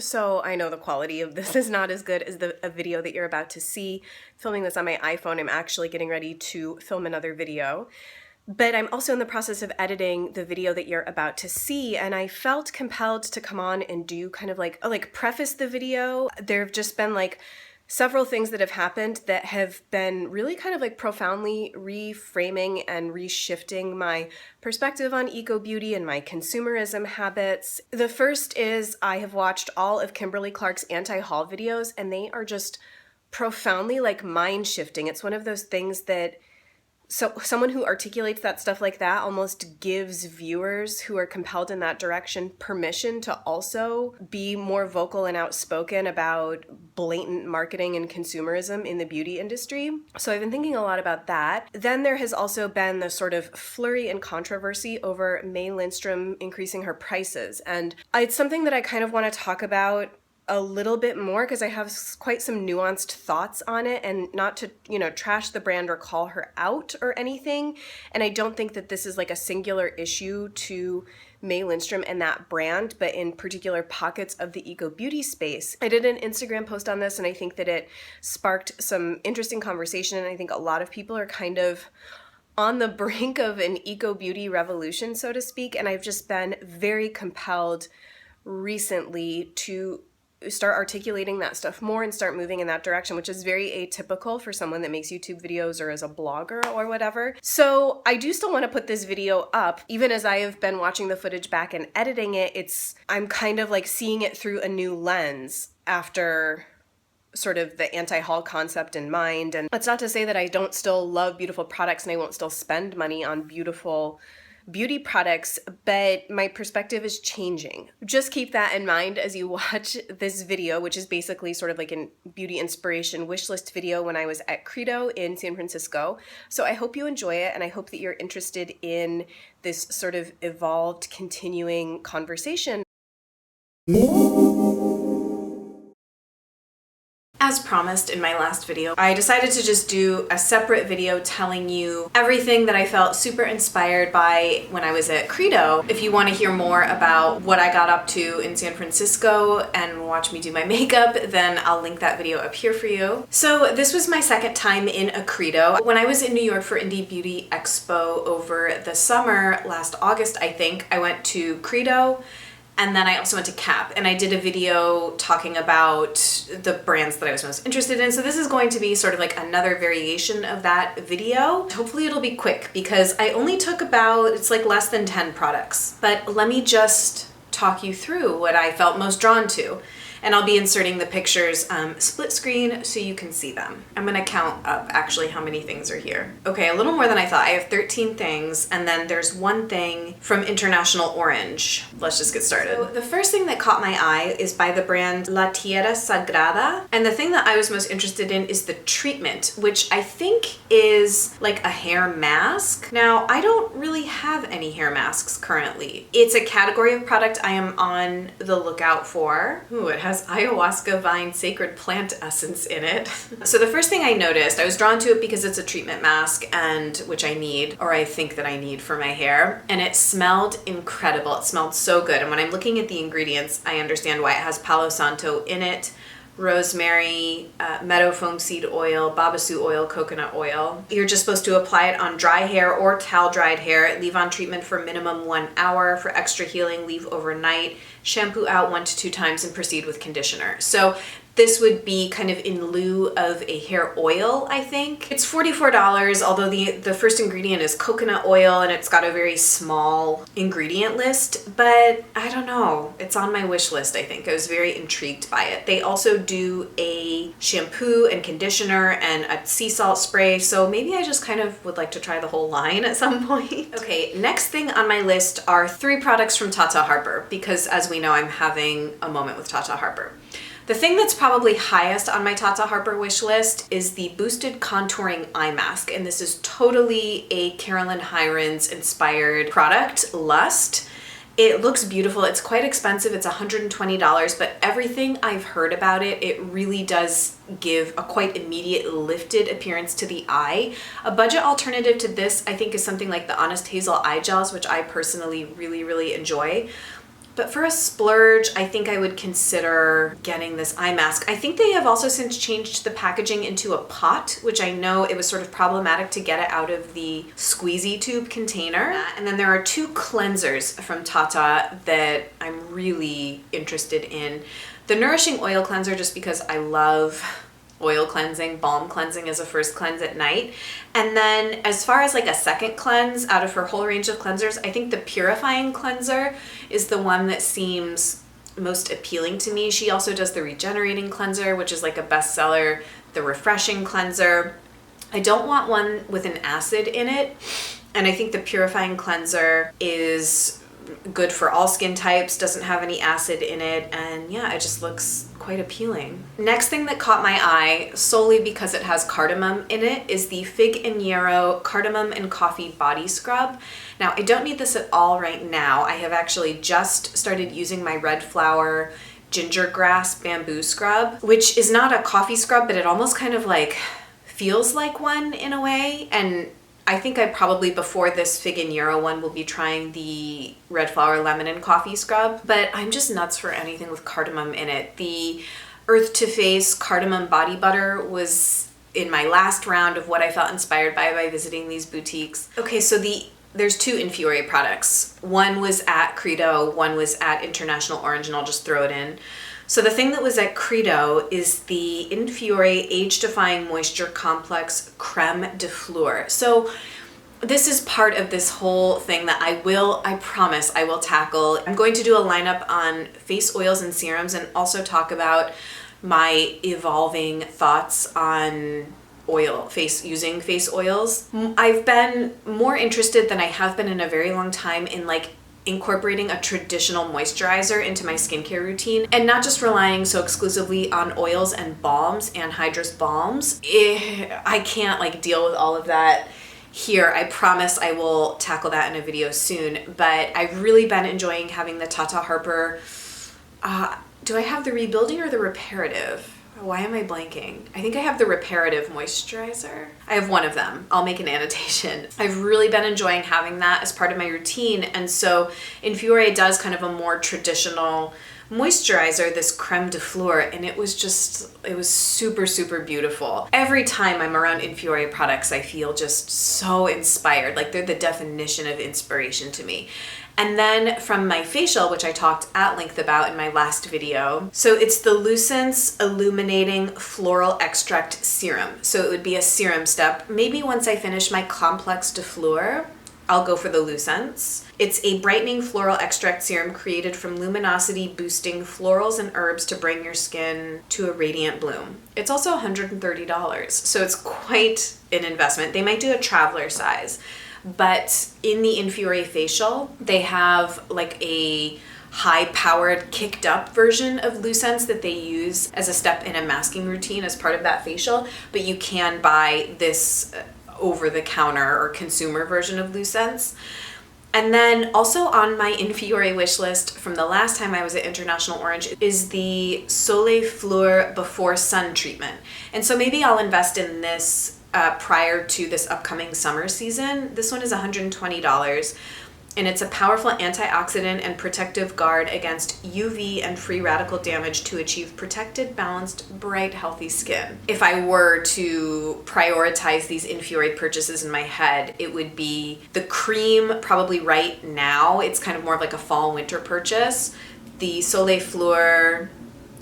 So I know the quality of this is not as good as a video that you're about to see. Filming this on my iPhone, I'm actually getting ready to film another video. But I'm also in the process of editing the video that you're about to see, and I felt compelled to come on and do kind of like preface the video. There have just been like several things that have happened that have been really kind of like profoundly reframing and reshifting my perspective on eco beauty and my consumerism habits. The first is I have watched all of Kimberly Clark's anti-haul videos, and they are just profoundly like mind shifting. It's one of those things that someone who articulates that stuff like that almost gives viewers who are compelled in that direction permission to also be more vocal and outspoken about blatant marketing and consumerism in the beauty industry. So I've been thinking a lot about that. Then there has also been the sort of flurry and controversy over May Lindstrom increasing her prices. And it's something that I kind of want to talk about a little bit more because I have quite some nuanced thoughts on it, and not to, trash the brand or call her out or anything. And I don't think that this is like a singular issue to May Lindstrom and that brand, but in particular pockets of the eco beauty space. I did an Instagram post on this, and I think that it sparked some interesting conversation. And I think a lot of people are kind of on the brink of an eco beauty revolution, so to speak. And I've just been very compelled recently to start articulating that stuff more and start moving in that direction, which is very atypical for someone that makes YouTube videos or as a blogger or whatever. So I do still want to put this video up. Even as I have been watching the footage back and editing it, I'm kind of like seeing it through a new lens after sort of the anti-haul concept in mind. And that's not to say that I don't still love beautiful products and I won't still spend money on beautiful beauty products, but my perspective is changing. Just keep that in mind as you watch this video, which is basically sort of like a beauty inspiration wish list video when I was at Credo in San Francisco. So I hope you enjoy it, and I hope that you're interested in this sort of evolved, continuing conversation. As promised in my last video, I decided to just do a separate video telling you everything that I felt super inspired by when I was at Credo. If you want to hear more about what I got up to in San Francisco and watch me do my makeup, then I'll link that video up here for you. So this was my second time in a Credo. When I was in New York for Indie Beauty Expo over the summer, last August I think, I went to Credo. And then I also went to CAP, and I did a video talking about the brands that I was most interested in. So this is going to be sort of like another variation of that video. Hopefully it'll be quick because I only took it's like less than 10 products. But let me just talk you through what I felt most drawn to. And I'll be inserting the pictures split screen so you can see them. I'm gonna count up actually how many things are here. Okay, a little more than I thought. I have 13 things, and then there's one thing from International Orange. Let's just get started. So the first thing that caught my eye is by the brand La Tierra Sagrada. And the thing that I was most interested in is the treatment, which I think is like a hair mask. Now, I don't really have any hair masks currently. It's a category of product I am on the lookout for. Ooh, it has ayahuasca vine sacred plant essence in it. So the first thing I noticed, I was drawn to it because it's a treatment mask, and which I need, or I think that I need for my hair, and it smelled incredible. It smelled so good. And when I'm looking at the ingredients, I understand why it has Palo Santo in it, rosemary, meadow foam seed oil, babassu oil, coconut oil. You're just supposed to apply it on dry hair or towel dried hair. Leave on treatment for minimum 1 hour. For extra healing, leave overnight. Shampoo out 1 to 2 times and proceed with conditioner. So this would be kind of in lieu of a hair oil, I think. It's $44, although the first ingredient is coconut oil, and it's got a very small ingredient list, but I don't know. It's on my wish list, I think. I was very intrigued by it. They also do a shampoo and conditioner and a sea salt spray, so maybe I just kind of would like to try the whole line at some point. Okay, next thing on my list are 3 products from Tata Harper, because as we know, I'm having a moment with Tata Harper. The thing that's probably highest on my Tata Harper wish list is the Boosted Contouring Eye Mask, and this is totally a Carolyn Hirons inspired product, Lust. It looks beautiful. It's quite expensive. It's $120, but everything I've heard about it, it really does give a quite immediate lifted appearance to the eye. A budget alternative to this, I think, is something like the Honest Hazel Eye Gels, which I personally really, really enjoy. But for a splurge, I think I would consider getting this eye mask. I think they have also since changed the packaging into a pot, which I know it was sort of problematic to get it out of the squeezy tube container. And then there are two cleansers from Tata that I'm really interested in. The Nourishing Oil Cleanser, just because I love oil cleansing, balm cleansing as a first cleanse at night. And then as far as like a second cleanse out of her whole range of cleansers, I think the Purifying Cleanser is the one that seems most appealing to me. She also does the Regenerating Cleanser, which is like a bestseller, the Refreshing Cleanser. I don't want one with an acid in it. And I think the Purifying Cleanser is good for all skin types, doesn't have any acid in it, and yeah, it just looks quite appealing. Next thing that caught my eye, solely because it has cardamom in it, is the Fig and Yarrow Cardamom and Coffee Body Scrub. Now, I don't need this at all right now. I have actually just started using my Red Flower Ginger Grass Bamboo Scrub, which is not a coffee scrub, but it almost kind of like feels like one in a way. And I think I probably, before this Fig and Yarrow one, will be trying the Red Flower Lemon and Coffee Scrub, but I'm just nuts for anything with cardamom in it. The Earth to Face Cardamom Body Butter was in my last round of what I felt inspired by visiting these boutiques. Okay, so there's two Infiore products. One was at Credo, one was at International Orange, and I'll just throw it in. So the thing that was at Credo is the Infiore Age Defying Moisture Complex Creme de Fleur. So this is part of this whole thing that I promise I will tackle. I'm going to do a lineup on face oils and serums and also talk about my evolving thoughts on using face oils. I've been more interested than I have been in a very long time in like incorporating a traditional moisturizer into my skincare routine and not just relying so exclusively on oils and balms, anhydrous balms. I can't like deal with all of that here. I promise I will tackle that in a video soon, but I've really been enjoying having the Tata Harper, do I have the Rebuilding or the Reparative? Why am I blanking? I think I have the Reparative moisturizer. I have one of them. I'll make an annotation. I've really been enjoying having that as part of my routine. And so Infiore does kind of a more traditional moisturizer, this creme de fleur, and it was super, super beautiful. Every time I'm around Infiore products, I feel just so inspired. Like they're the definition of inspiration to me. And then from my facial, which I talked at length about in my last video, so it's the Lucence Illuminating Floral Extract Serum. So it would be a serum step. Maybe once I finish my Complex de Fleur, I'll go for the Lucence. It's a brightening floral extract serum created from luminosity boosting florals and herbs to bring your skin to a radiant bloom. It's also $130, so it's quite an investment. They might do a traveler size. But in the Infiore facial, they have like a high-powered, kicked-up version of Lucence that they use as a step in a masking routine as part of that facial. But you can buy this over-the-counter or consumer version of Lucence. And then also on my Infiore wish list from the last time I was at International Orange is the Soleil Fleur Before Sun treatment. And so maybe I'll invest in this prior to this upcoming summer season. This one is $120, and it's a powerful antioxidant and protective guard against UV and free radical damage to achieve protected, balanced, bright, healthy skin. If I were to prioritize these Infiore purchases in my head, it would be the cream probably right now. It's kind of more of like a fall winter purchase. The Soleil Fleur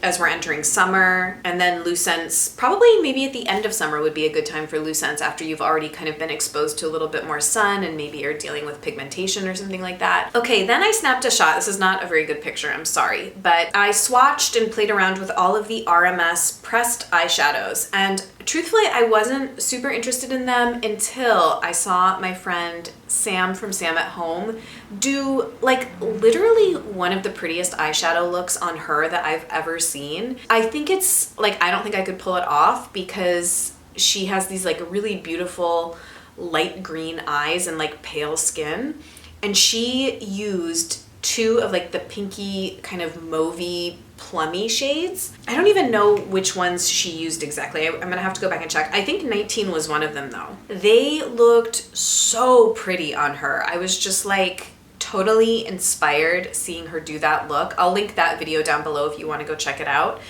as we're entering summer, and then Lucence, probably maybe at the end of summer would be a good time for Lucence after you've already kind of been exposed to a little bit more sun and maybe you're dealing with pigmentation or something like that. Okay, then I snapped a shot. This is not a very good picture, I'm sorry, but I swatched and played around with all of the RMS pressed eyeshadows, and truthfully, I wasn't super interested in them until I saw my friend Sam from Sam at Home do like literally one of the prettiest eyeshadow looks on her that I've ever seen. I think it's like, I don't think I could pull it off because she has these like really beautiful light green eyes and like pale skin. And she used two of like the pinky kind of mauvey plummy shades. I don't even know which ones she used exactly. I'm gonna have to go back and check. I think 19 was one of them though. They looked so pretty on her. I was just like totally inspired seeing her do that look. I'll link that video down below if you want to go check it out.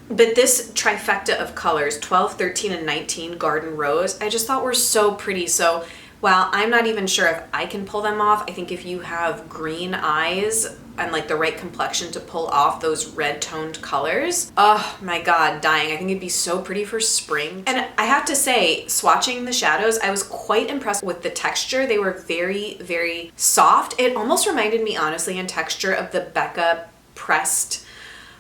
But this trifecta of colors, 12, 13, and 19 Garden Rose, I just thought were so pretty. So while I'm not even sure if I can pull them off, I think if you have green eyes and like the right complexion to pull off those red toned colors, oh my God, dying. I think it'd be so pretty for spring. And I have to say, swatching the shadows, I was quite impressed with the texture. They were very, very soft. It almost reminded me, honestly, in texture of the Becca pressed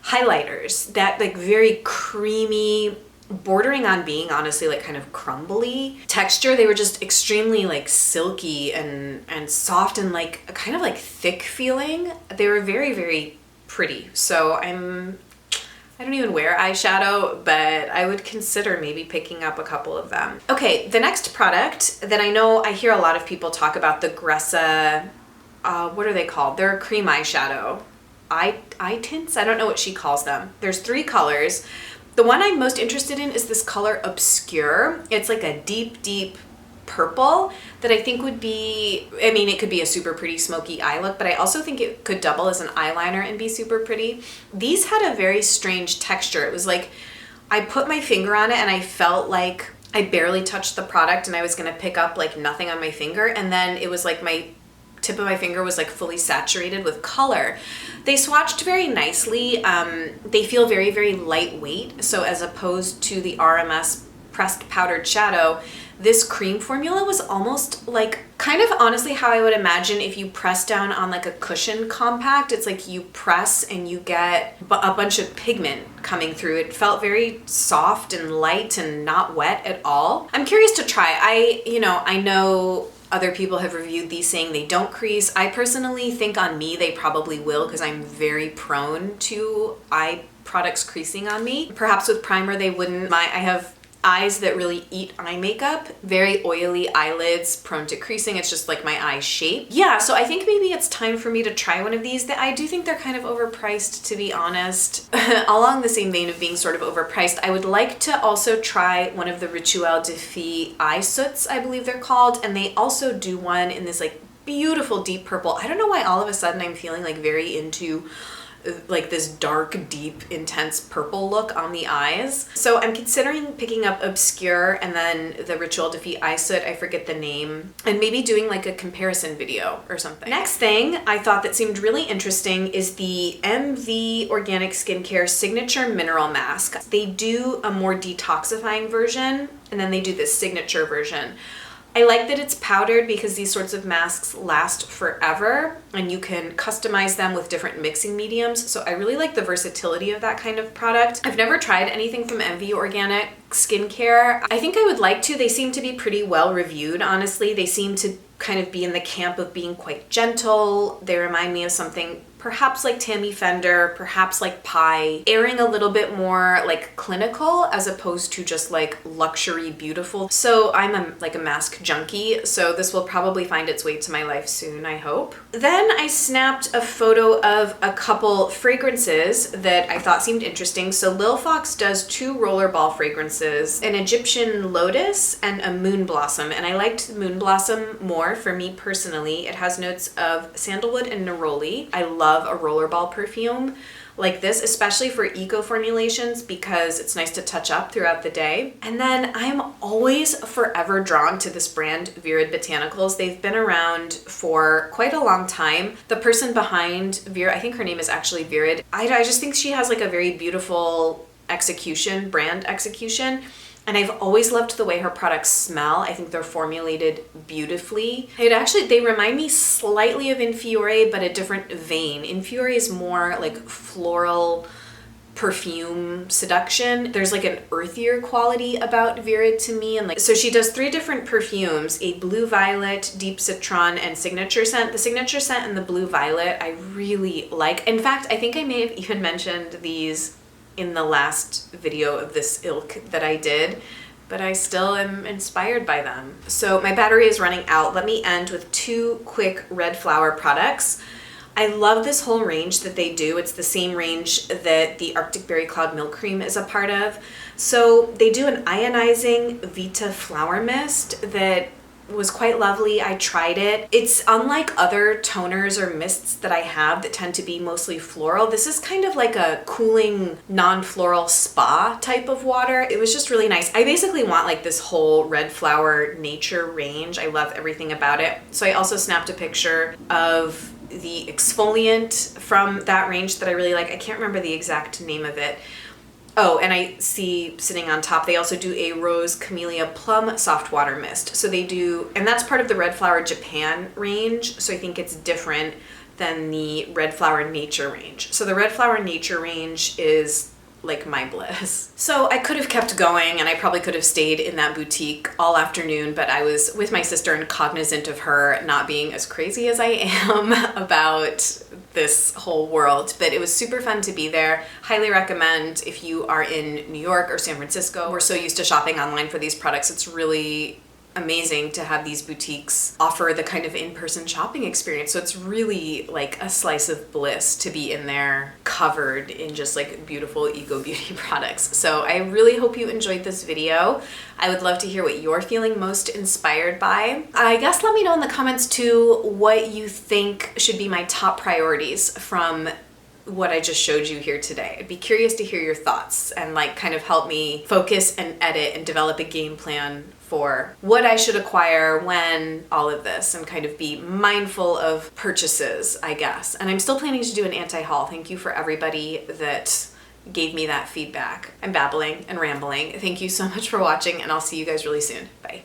highlighters, that like very creamy, bordering on being honestly like kind of crumbly texture. They were just extremely like silky and soft and like a kind of like thick feeling. They were very, very pretty. So I don't even wear eyeshadow, but I would consider maybe picking up a couple of them. Okay, the next product that I know I hear a lot of people talk about, the Gressa, what are they called? They're a cream eyeshadow. Eye tints? I don't know what she calls them. There's 3 colors. The one I'm most interested in is this color Obscure. It's like a deep, deep purple that I think would be, I mean, it could be a super pretty smoky eye look, but I also think it could double as an eyeliner and be super pretty. These had a very strange texture. It was like, I put my finger on it and I felt like I barely touched the product and I was gonna pick up like nothing on my finger, and then it was like my tip of my finger was like fully saturated with color. They swatched very nicely. They feel very, very lightweight. So as opposed to the RMS pressed powdered shadow, this cream formula was almost like kind of honestly how I would imagine if you press down on like a cushion compact. It's like you press and you get a bunch of pigment coming through. It felt very soft and light and not wet at all. I'm curious to try. I know other people have reviewed these saying they don't crease. I personally think on me they probably will, because I'm very prone to eye products creasing on me. Perhaps with primer they wouldn't. I have eyes that really eat eye makeup, very oily eyelids, prone to creasing. It's just like my eye shape. Yeah, so I think maybe it's time for me to try one of these. I do think they're kind of overpriced, to be honest. Along the same vein of being sort of overpriced, I would like to also try one of the Rituel de Fille eye soots, I believe they're called, and they also do one in this like beautiful deep purple. I don't know why all of a sudden I'm feeling like very into like this dark, deep, intense purple look on the eyes. So I'm considering picking up Obscure and then the Rituel de Fille eye soot, I forget the name, and maybe doing like a comparison video or something. Next thing I thought that seemed really interesting is the MV Organic Skincare Signature Mineral Mask. They do a more detoxifying version, and then they do this signature version. I like that it's powdered because these sorts of masks last forever and you can customize them with different mixing mediums. So I really like the versatility of that kind of product. I've never tried anything from MV Organic Skincare. I think I would like to. They seem to be pretty well reviewed, honestly. They seem to kind of be in the camp of being quite gentle. They remind me of something perhaps like Tammy Fender, perhaps like Pie, airing a little bit more like clinical as opposed to just like luxury beautiful. So I'm like a mask junkie, so this will probably find its way to my life soon, I hope. Then I snapped a photo of a couple fragrances that I thought seemed interesting. So Lil Fox does 2 rollerball fragrances, an Egyptian lotus and a moon blossom, and I liked the moon blossom more for me personally. It has notes of sandalwood and neroli. I love a rollerball perfume like this, especially for eco formulations, because it's nice to touch up throughout the day. And then I'm always forever drawn to this brand, Virid Botanicals. They've been around for quite a long time. The person behind Virid, I think her name is actually Virid. I just think she has like a very beautiful execution, brand execution. And I've always loved the way her products smell. I think they're formulated beautifully. They remind me slightly of Infiore, but a different vein. Infiore is more like floral perfume seduction. There's like an earthier quality about Virid to me. And so she does 3 different perfumes, a blue violet, deep citron, and signature scent. The signature scent and the blue violet I really like. In fact, I think I may have even mentioned these in the last video of this ilk that I did, but I still am inspired by them. So my battery is running out. Let me end with 2 quick red flower products. I love this whole range that they do. It's the same range that the Arctic Berry Cloud Milk Cream is a part of. So they do an ionizing Vita flower mist that was quite lovely. I tried it. It's unlike other toners or mists that I have that tend to be mostly floral. This is kind of like a cooling, non-floral spa type of water. It was just really nice. I basically want like this whole red flower nature range. I love everything about it. So I also snapped a picture of the exfoliant from that range that I really like. I can't remember the exact name of it. Oh, and I see sitting on top, they also do a Rose Camellia Plum Soft Water Mist. So they do, and that's part of the Red Flower Japan range. So I think it's different than the Red Flower Nature range. So the Red Flower Nature range is like my bliss. So I could have kept going and I probably could have stayed in that boutique all afternoon, but I was with my sister and cognizant of her not being as crazy as I am about this whole world. But it was super fun to be there. Highly recommend if you are in New York or San Francisco. We're so used to shopping online for these products. It's really amazing to have these boutiques offer the kind of in-person shopping experience. So it's really like a slice of bliss to be in there covered in just like beautiful eco beauty products. So I really hope you enjoyed this video. I would love to hear what you're feeling most inspired by. I guess let me know in the comments too what you think should be my top priorities from what I just showed you here today. I'd be curious to hear your thoughts and like kind of help me focus and edit and develop a game plan for what I should acquire when, all of this, and kind of be mindful of purchases, I guess. And I'm still planning to do an anti-haul. Thank you for everybody that gave me that feedback. I'm babbling and rambling. Thank you so much for watching, and I'll see you guys really soon. Bye.